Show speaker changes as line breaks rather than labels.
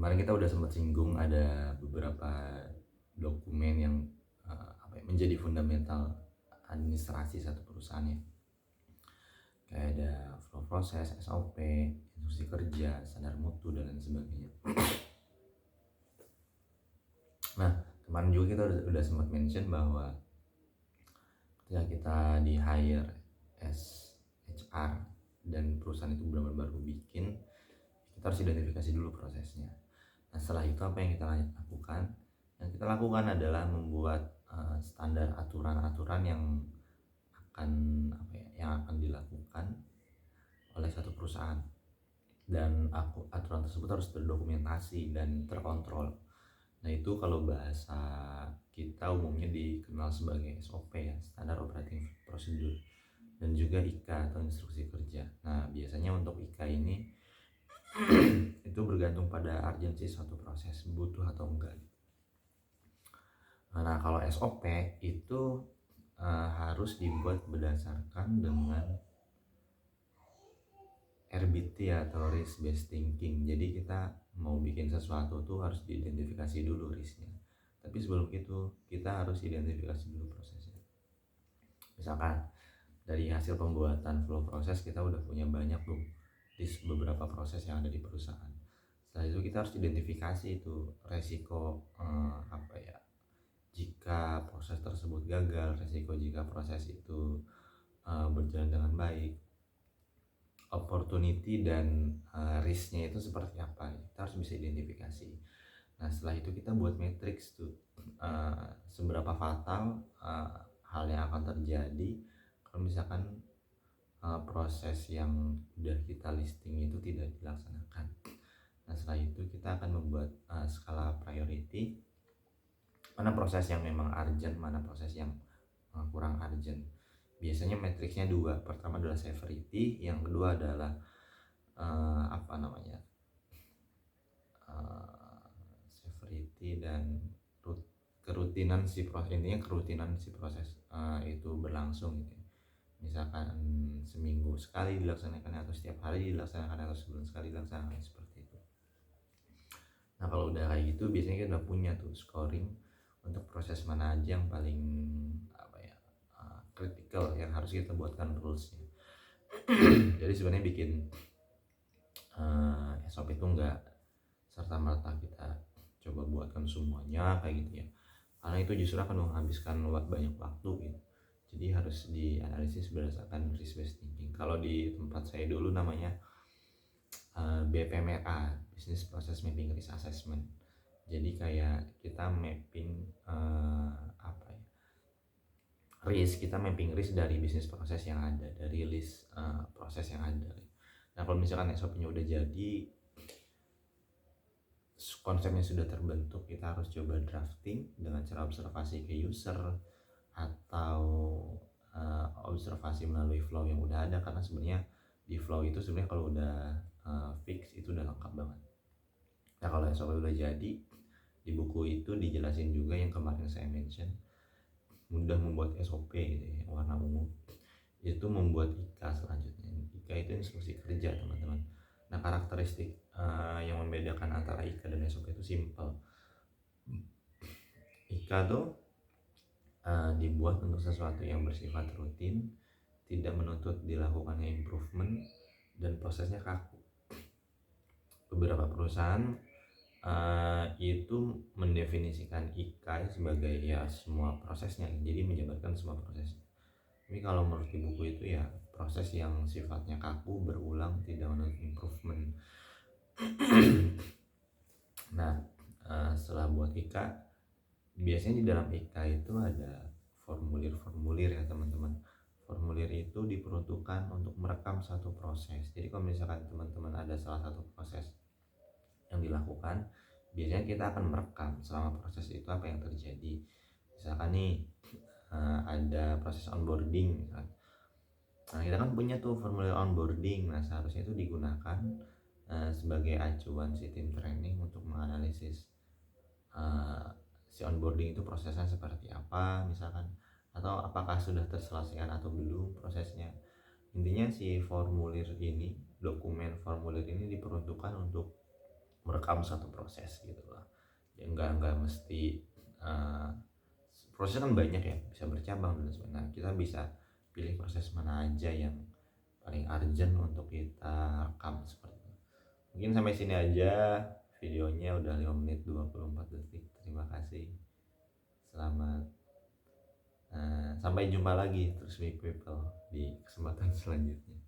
Kemarin kita udah sempat singgung ada beberapa dokumen yang menjadi fundamental administrasi satu perusahaan ya. Kayak ada flow proses, SOP, instruksi kerja, standar mutu dan lain sebagainya. Nah, kemarin juga kita udah sempat mention bahwa ketika kita di hire as HR dan perusahaan itu benar-benar baru bikin, kita harus identifikasi dulu prosesnya. Nah, setelah itu apa yang kita lakukan? Yang kita lakukan adalah membuat standar aturan-aturan yang akan dilakukan oleh satu perusahaan, dan aturan tersebut harus terdokumentasi dan terkontrol. Nah, itu kalau bahasa kita umumnya dikenal sebagai SOP ya, Standard Operating Procedure, dan juga IKA atau instruksi kerja. Nah, biasanya untuk IKA ini itu bergantung pada urgensi suatu proses, butuh atau enggak. Nah, kalau SOP itu harus dibuat berdasarkan dengan RBT atau risk based thinking. Jadi kita mau bikin sesuatu tuh harus diidentifikasi dulu risknya. Tapi sebelum itu kita harus identifikasi dulu prosesnya. Misalkan dari hasil pembuatan flow proses kita udah punya banyak tuh list beberapa proses yang ada di perusahaan. Setelah itu kita harus identifikasi itu resiko jika proses tersebut gagal, resiko jika proses itu berjalan dengan baik, opportunity dan risknya itu seperti apa, kita harus bisa identifikasi. Nah, setelah itu kita buat matriks tuh seberapa fatal hal yang akan terjadi kalau misalkan proses yang udah kita listing itu tidak dilaksanakan. Nah, setelah itu kita akan membuat skala priority, mana proses yang memang urgent, mana proses yang kurang urgent. Biasanya matriksnya dua, pertama adalah severity, yang kedua adalah severity dan kerutinan si proses. Intinya kerutinan si proses itu berlangsung gitu. Misalkan seminggu sekali dilaksanakan, atau setiap hari dilaksanakan, atau sebulan sekali dilaksanakan, seperti itu. Nah, kalau udah kayak gitu biasanya kita udah punya tuh scoring untuk proses mana aja yang paling critical yang harus kita buatkan rulesnya. Jadi sebenarnya bikin SOP itu enggak serta-merta kita coba buatkan semuanya kayak gitu ya, karena itu justru akan menghabiskan banyak waktu gitu. Jadi harus dianalisis berdasarkan risk based thinking. Kalau di tempat saya dulu namanya BPMRA, Business Process Mapping Risk Assessment. Jadi kayak kita mapping kita mapping risk dari bisnis proses yang ada, dari list proses yang ada. Nah, kalau misalkan SOP-nya udah jadi, konsepnya sudah terbentuk, kita harus coba drafting dengan cara observasi ke user atau observasi melalui flow yang udah ada, karena sebenarnya di flow itu sebenarnya kalau udah fix itu udah lengkap banget. Nah, kalau SOP udah jadi, di buku itu dijelasin juga yang kemarin saya mention, mudah membuat SOP gitu ya, warna ungu. Itu membuat IKA selanjutnya. IKA itu instruksi kerja, teman-teman. Nah, karakteristik yang membedakan antara IKA dan SOP itu simple. IKA tuh dibuat untuk sesuatu yang bersifat rutin, tidak menuntut dilakukannya improvement, dan prosesnya kaku. Beberapa perusahaan itu mendefinisikan IKA sebagai ya semua prosesnya, jadi menjabarkan semua prosesnya. Tapi kalau menurut di buku itu ya proses yang sifatnya kaku, berulang, tidak menuntut improvement. Nah, setelah buat IKA, biasanya di dalam IKA itu ada formulir-formulir ya teman-teman. Formulir itu diperuntukkan untuk merekam satu proses. Jadi kalau misalkan teman-teman ada salah satu proses yang dilakukan, biasanya kita akan merekam selama proses itu apa yang terjadi. Misalkan nih ada proses onboarding misalkan. Nah, kita kan punya tuh formulir onboarding. Nah, seharusnya itu digunakan sebagai acuan si tim training untuk menganalisis si onboarding itu prosesnya seperti apa misalkan, atau apakah sudah terselesaikan atau belum prosesnya. Intinya si formulir ini, dokumen formulir ini diperuntukkan untuk merekam satu proses gitu loh. Ya enggak mesti proses kan banyak ya, bisa bercabang dan sebagainya. Nah, kita bisa pilih proses mana aja yang paling urgent untuk kita rekam seperti itu. Mungkin sampai sini aja videonya, udah 5 menit 24 detik. Terima kasih. Selamat sampai jumpa lagi terus with people di kesempatan selanjutnya.